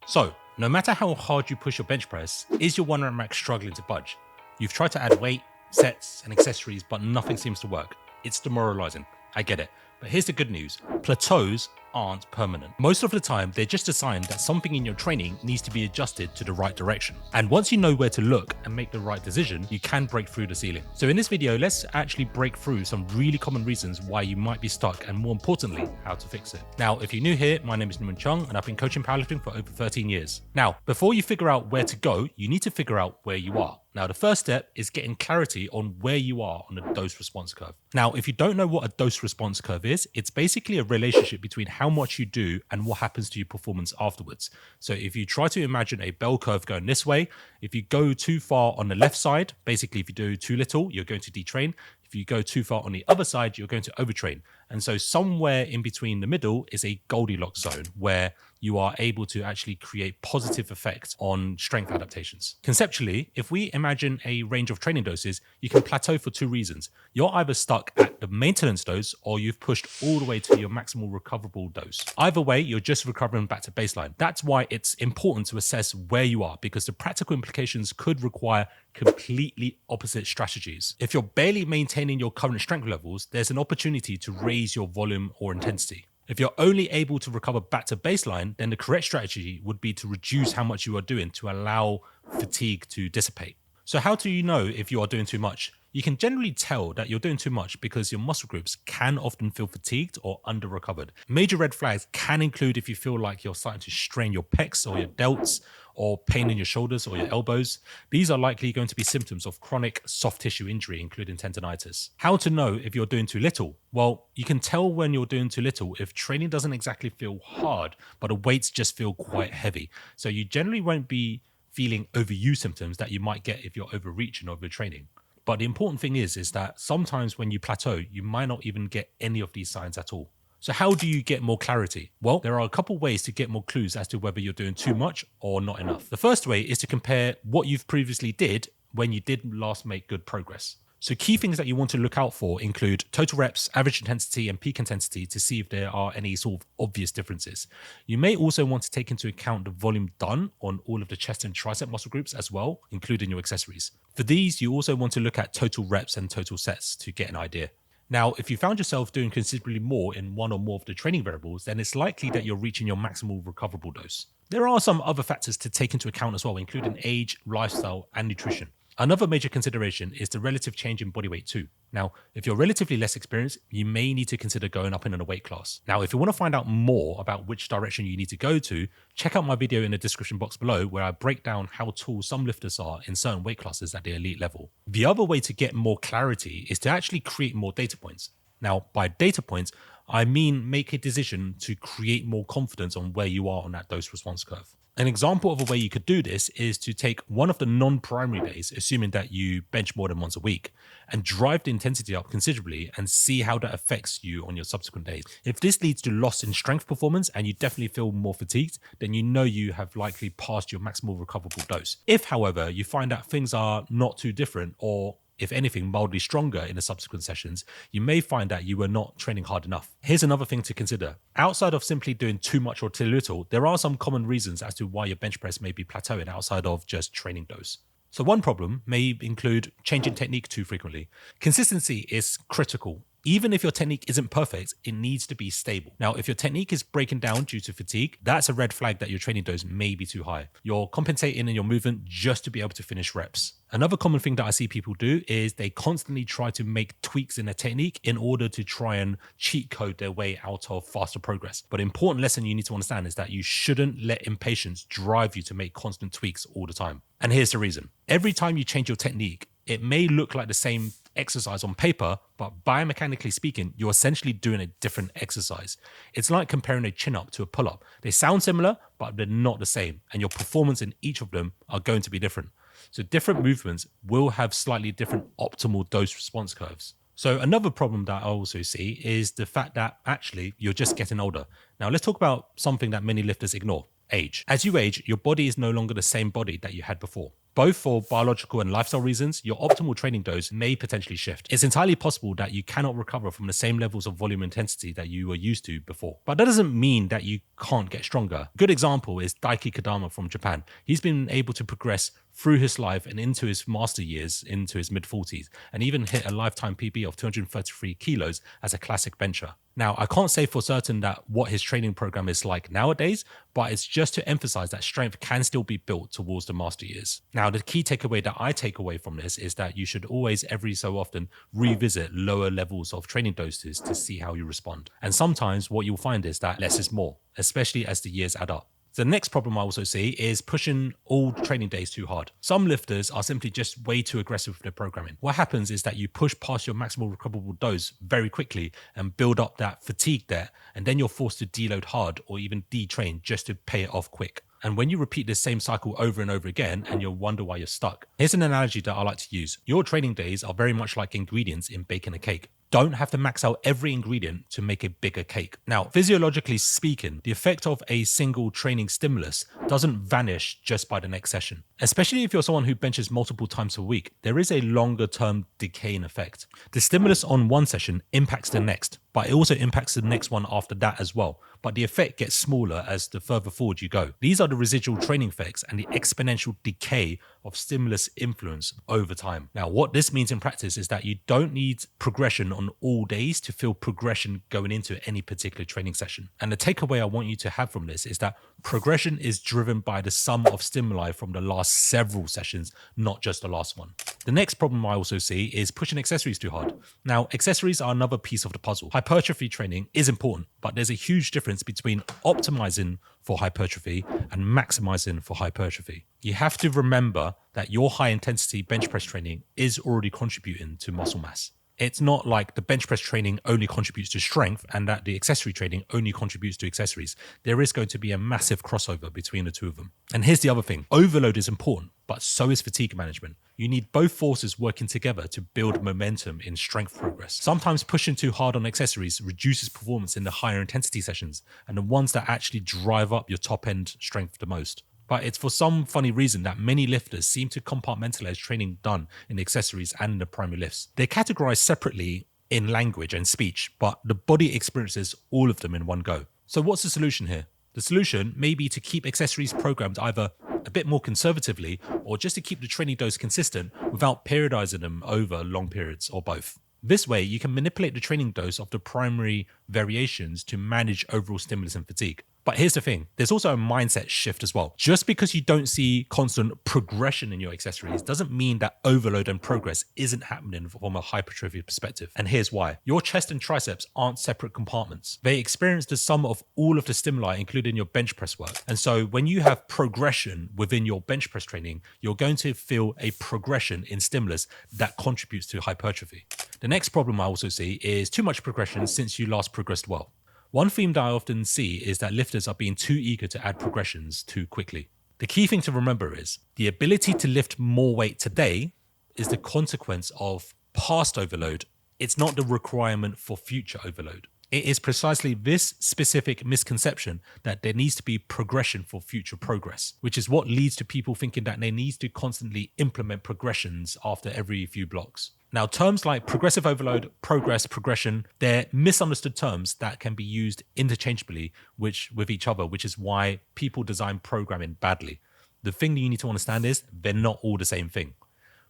So, no matter how hard you push your bench press, is your 1 rep max struggling to budge? You've tried to add weight, sets, and accessories, but nothing seems to work. It's demoralizing. I get it. But here's the good news. Plateaus aren't permanent. Most of the time, they're just a sign that something in your training needs to be adjusted to the right direction. And once you know where to look and make the right decision, you can break through the ceiling. So in this video, let's actually break through some really common reasons why you might be stuck and more importantly, how to fix it. Now, if you're new here, my name is Newman Chung and I've been coaching powerlifting for over 13 years. Now, before you figure out where to go, you need to figure out where you are. Now, the first step is getting clarity on where you are on the dose response curve. Now, if you don't know what a dose response curve is, it's basically a relationship between how much you do and what happens to your performance afterwards. So if you try to imagine a bell curve going this way, if you go too far on the left side, basically if you do too little, you're going to detrain. If you go too far on the other side, you're going to overtrain. And so somewhere in between the middle is a Goldilocks zone where you are able to actually create positive effects on strength adaptations. Conceptually, if we imagine a range of training doses, you can plateau for two reasons. You're either stuck at the maintenance dose or you've pushed all the way to your maximal recoverable dose. Either way, you're just recovering back to baseline. That's why it's important to assess where you are, because the practical implications could require completely opposite strategies. If you're barely maintaining your current strength levels, there's an opportunity to raise your volume or intensity. If you're only able to recover back to baseline, then the correct strategy would be to reduce how much you are doing to allow fatigue to dissipate. So how do you know if you are doing too much? You can generally tell that you're doing too much because your muscle groups can often feel fatigued or under-recovered. Major red flags can include if you feel like you're starting to strain your pecs or your delts, or pain in your shoulders or your elbows. These are likely going to be symptoms of chronic soft tissue injury, including tendonitis. How to know if you're doing too little? Well, you can tell when you're doing too little if training doesn't exactly feel hard, but the weights just feel quite heavy. So you generally won't be feeling overuse symptoms that you might get if you're overreaching or overtraining. But the important thing is that sometimes when you plateau, you might not even get any of these signs at all. So how do you get more clarity? Well, there are a couple ways to get more clues as to whether you're doing too much or not enough. The first way is to compare what you've previously did when you did last make good progress. So key things that you want to look out for include total reps, average intensity, and peak intensity to see if there are any sort of obvious differences. You may also want to take into account the volume done on all of the chest and tricep muscle groups as well, including your accessories. For these, you also want to look at total reps and total sets to get an idea. Now, if you found yourself doing considerably more in one or more of the training variables, then it's likely that you're reaching your maximal recoverable dose. There are some other factors to take into account as well, including age, lifestyle, and nutrition. Another major consideration is the relative change in body weight too. Now, if you're relatively less experienced, you may need to consider going up in a weight class. Now, if you want to find out more about which direction you need to go to, check out my video in the description box below where I break down how tall some lifters are in certain weight classes at the elite level. The other way to get more clarity is to actually create more data points. Now, by data points, I mean make a decision to create more confidence on where you are on that dose response curve. An example of a way you could do this is to take one of the non-primary days, assuming that you bench more than once a week, and drive the intensity up considerably and see how that affects you on your subsequent days. If this leads to loss in strength performance and you definitely feel more fatigued, then you know you have likely passed your maximal recoverable dose. If, however, you find that things are not too different or if anything, mildly stronger in the subsequent sessions, you may find that you were not training hard enough. Here's another thing to consider. Outside of simply doing too much or too little, there are some common reasons as to why your bench press may be plateauing outside of just training dose. So one problem may include changing technique too frequently. Consistency is critical. Even if your technique isn't perfect, it needs to be stable. Now, if your technique is breaking down due to fatigue, that's a red flag that your training dose may be too high. You're compensating in your movement just to be able to finish reps. Another common thing that I see people do is they constantly try to make tweaks in their technique in order to try and cheat code their way out of faster progress. But an important lesson you need to understand is that you shouldn't let impatience drive you to make constant tweaks all the time. And here's the reason. Every time you change your technique, it may look like the same exercise on paper, but biomechanically speaking, you're essentially doing a different exercise. It's like comparing a chin-up to a pull-up. They sound similar, but they're not the same, and your performance in each of them are going to be different. So different movements will have slightly different optimal dose response curves. So another problem that I also see is the fact that actually you're just getting older. Now let's talk about something that many lifters ignore, age. As you age, your body is no longer the same body that you had before. Both for biological and lifestyle reasons, your optimal training dose may potentially shift. It's entirely possible that you cannot recover from the same levels of volume intensity that you were used to before. But that doesn't mean that you can't get stronger. A good example is Daiki Kodama from Japan. He's been able to progress through his life and into his master years, into his mid-40s, and even hit a lifetime PB of 233 kilos as a classic bencher. Now, I can't say for certain that what his training program is like nowadays, but it's just to emphasize that strength can still be built towards the master years. Now, the key takeaway that I take away from this is that you should always, every so often, revisit lower levels of training doses to see how you respond. And sometimes what you'll find is that less is more, especially as the years add up. The next problem I also see is pushing all training days too hard. Some lifters are simply just way too aggressive with their programming. What happens is that you push past your maximal recoverable dose very quickly and build up that fatigue there, and then you're forced to deload hard or even detrain just to pay it off quick. And when you repeat the same cycle over and over again and you'll wonder why you're stuck. Here's an analogy that I like to use. Your training days are very much like ingredients in baking a cake. Don't have to max out every ingredient to make a bigger cake. Now, physiologically speaking, the effect of a single training stimulus doesn't vanish just by the next session. Especially if you're someone who benches multiple times a week, there is a longer term decaying effect. The stimulus on one session impacts the next, but it also impacts the next one after that as well. But the effect gets smaller as the further forward you go. These are the residual training effects and the exponential decay of stimulus influence over time. Now, what this means in practice is that you don't need progression on all days to feel progression going into any particular training session. And the takeaway I want you to have from this is that progression is driven by the sum of stimuli from the last several sessions, not just the last one. The next problem I also see is pushing accessories too hard. Now, accessories are another piece of the puzzle. Hypertrophy training is important, but there's a huge difference between optimizing for hypertrophy and maximizing for hypertrophy. You have to remember that your high intensity bench press training is already contributing to muscle mass. It's not like the bench press training only contributes to strength and that the accessory training only contributes to accessories. There is going to be a massive crossover between the two of them. And here's the other thing. Overload is important, but so is fatigue management. You need both forces working together to build momentum in strength progress. Sometimes pushing too hard on accessories reduces performance in the higher intensity sessions and the ones that actually drive up your top end strength the most. But it's for some funny reason that many lifters seem to compartmentalize training done in the accessories and in the primary lifts. They're categorized separately in language and speech, but the body experiences all of them in one go. So what's the solution here? The solution may be to keep accessories programmed either a bit more conservatively or just to keep the training dose consistent without periodizing them over long periods or both. This way, you can manipulate the training dose of the primary variations to manage overall stimulus and fatigue. But here's the thing, there's also a mindset shift as well. Just because you don't see constant progression in your accessories doesn't mean that overload and progress isn't happening from a hypertrophy perspective. And here's why. Your chest and triceps aren't separate compartments. They experience the sum of all of the stimuli, including your bench press work. And so when you have progression within your bench press training, you're going to feel a progression in stimulus that contributes to hypertrophy. The next problem I also see is too much progression since you last progressed well. One theme that I often see is that lifters are being too eager to add progressions too quickly. The key thing to remember is the ability to lift more weight today is the consequence of past overload. It's not the requirement for future overload. It is precisely this specific misconception that there needs to be progression for future progress, which is what leads to people thinking that they need to constantly implement progressions after every few blocks. Now, terms like progressive overload, progress, progression, they're misunderstood terms that can be used interchangeably with each other, which is why people design programming badly. The thing that you need to understand is they're not all the same thing.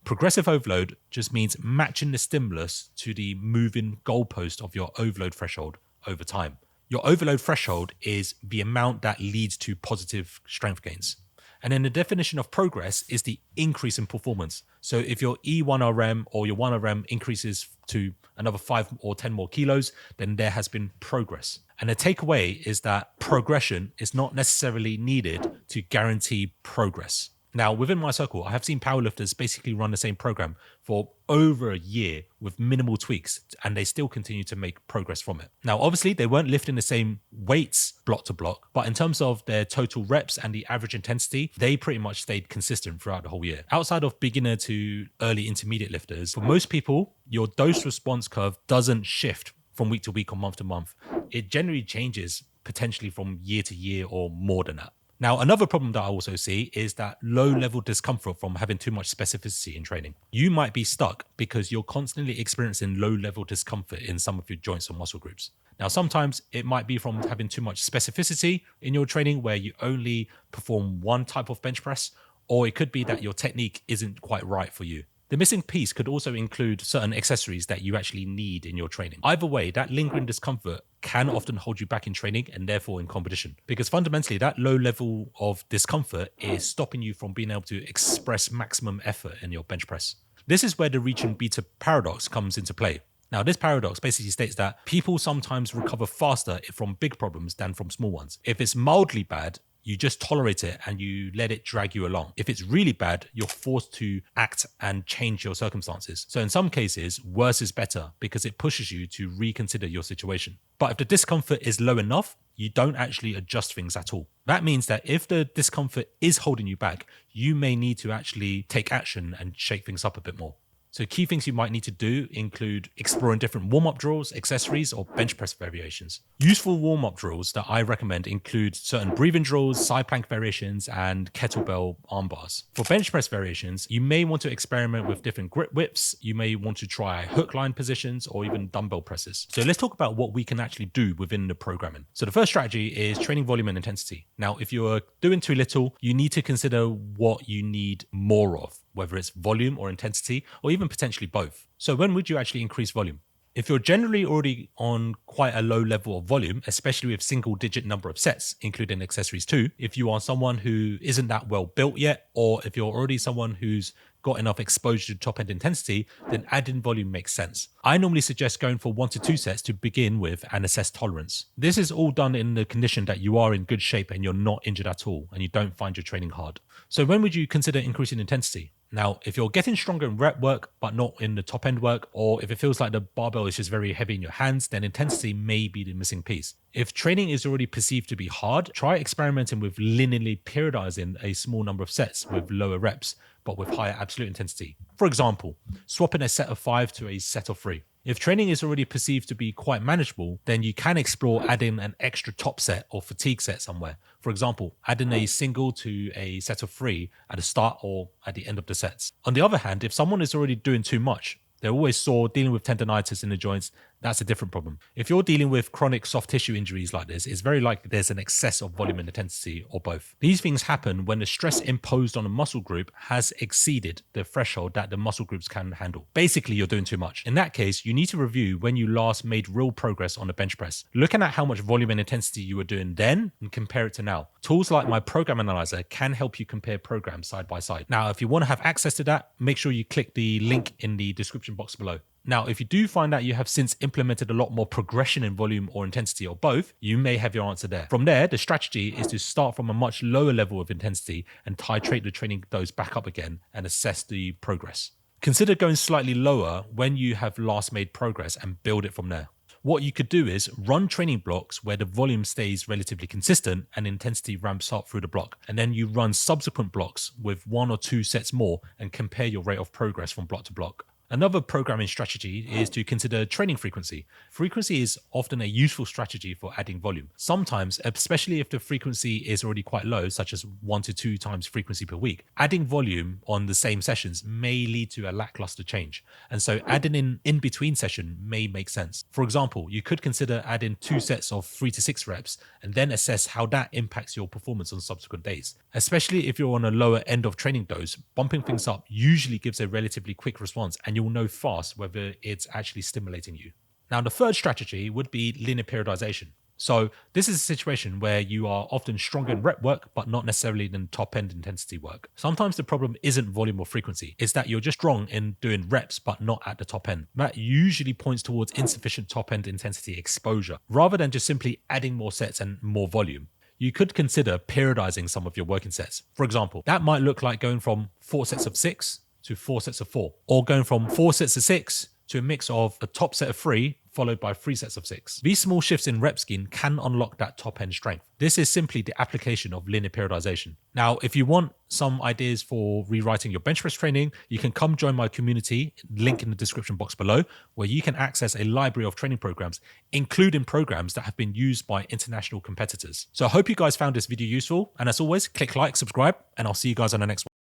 Progressive overload just means matching the stimulus to the moving goalpost of your overload threshold over time. Your overload threshold is the amount that leads to positive strength gains. And then the definition of progress is the increase in performance. So if your E1RM or your 1RM increases to another 5 or 10 more kilos, then there has been progress. And the takeaway is that progression is not necessarily needed to guarantee progress. Now, within my circle, I have seen powerlifters basically run the same program for over a year with minimal tweaks, and they still continue to make progress from it. Now, obviously, they weren't lifting the same weights block to block, but in terms of their total reps and the average intensity, they pretty much stayed consistent throughout the whole year. Outside of beginner to early intermediate lifters, for most people, your dose response curve doesn't shift from week to week or month to month. It generally changes potentially from year to year or more than that. Now, another problem that I also see is that low level discomfort from having too much specificity in training. You might be stuck because you're constantly experiencing low level discomfort in some of your joints or muscle groups. Now, sometimes it might be from having too much specificity in your training where you only perform one type of bench press, or it could be that your technique isn't quite right for you. The missing piece could also include certain accessories that you actually need in your training. Either way, that lingering discomfort can often hold you back in training and therefore in competition, because fundamentally that low level of discomfort is stopping you from being able to express maximum effort in your bench press. This is where the reach and beta paradox comes into play. Now, this paradox basically states that people sometimes recover faster from big problems than from small ones. If it's mildly bad, you just tolerate it and you let it drag you along. If it's really bad, you're forced to act and change your circumstances. So in some cases, worse is better because it pushes you to reconsider your situation. But if the discomfort is low enough, you don't actually adjust things at all. That means that if the discomfort is holding you back, you may need to actually take action and shake things up a bit more. So key things you might need to do include exploring different warm-up drills, accessories, or bench press variations. Useful warm-up drills that I recommend include certain breathing drills, side plank variations, and kettlebell arm bars. For bench press variations, you may want to experiment with different grip widths. You may want to try hook line positions or even dumbbell presses. So let's talk about what we can actually do within the programming. So the first strategy is training volume and intensity. Now, if you're doing too little, you need to consider what you need more of, whether it's volume or intensity, or even potentially both. So when would you actually increase volume? If you're generally already on quite a low level of volume, especially with single digit number of sets, including accessories too, if you are someone who isn't that well built yet, or if you're already someone who's got enough exposure to top end intensity, then adding volume makes sense. I normally suggest going for 1 to 2 sets to begin with and assess tolerance. This is all done in the condition that you are in good shape and you're not injured at all and you don't find your training hard. So when would you consider increasing intensity? Now, if you're getting stronger in rep work, but not in the top end work, or if it feels like the barbell is just very heavy in your hands, then intensity may be the missing piece. If training is already perceived to be hard, try experimenting with linearly periodizing a small number of sets with lower reps, but with higher absolute intensity. For example, swapping a set of 5 to a set of 3. If training is already perceived to be quite manageable, then you can explore adding an extra top set or fatigue set somewhere. For example, adding a single to a set of 3 at the start or at the end of the sets. On the other hand, if someone is already doing too much, they're always sore, dealing with tendonitis in the joints, that's a different problem. If you're dealing with chronic soft tissue injuries like this, it's very likely there's an excess of volume and intensity or both. These things happen when the stress imposed on a muscle group has exceeded the threshold that the muscle groups can handle. Basically, you're doing too much. In that case, you need to review when you last made real progress on a bench press. Looking at how much volume and intensity you were doing then and compare it to now. Tools like my program analyzer can help you compare programs side by side. Now, if you want to have access to that, make sure you click the link in the description box below. Now, if you do find that you have since implemented a lot more progression in volume or intensity or both, you may have your answer there. From there, the strategy is to start from a much lower level of intensity and titrate the training dose back up again and assess the progress. Consider going slightly lower when you have last made progress and build it from there. What you could do is run training blocks where the volume stays relatively consistent and intensity ramps up through the block. And then you run subsequent blocks with 1 or 2 sets more and compare your rate of progress from block to block. Another programming strategy is to consider training frequency. Frequency is often a useful strategy for adding volume. Sometimes, especially if the frequency is already quite low, such as 1 to 2 times frequency per week, adding volume on the same sessions may lead to a lackluster change. And so adding in between session may make sense. For example, you could consider adding 2 sets of 3 to 6 reps and then assess how that impacts your performance on subsequent days. Especially if you're on a lower end of training dose, bumping things up usually gives a relatively quick response and you'll know fast whether it's actually stimulating you. Now, the third strategy would be linear periodization. So this is a situation where you are often stronger in rep work, but not necessarily in top end intensity work. Sometimes the problem isn't volume or frequency. It's that you're just strong in doing reps, but not at the top end. That usually points towards insufficient top end intensity exposure, rather than just simply adding more sets and more volume. You could consider periodizing some of your working sets. For example, that might look like going from 4 sets of 6 to 4 sets of 4, or going from 4 sets of 6 to a mix of a top set of 3 followed by 3 sets of 6. These small shifts in rep scheme can unlock that top end strength. This is simply the application of linear periodization. Now, if you want some ideas for rewriting your bench press training, you can come join my community, link in the description box below, where you can access a library of training programs, including programs that have been used by international competitors. So I hope you guys found this video useful. And as always, click like, subscribe, and I'll see you guys on the next one.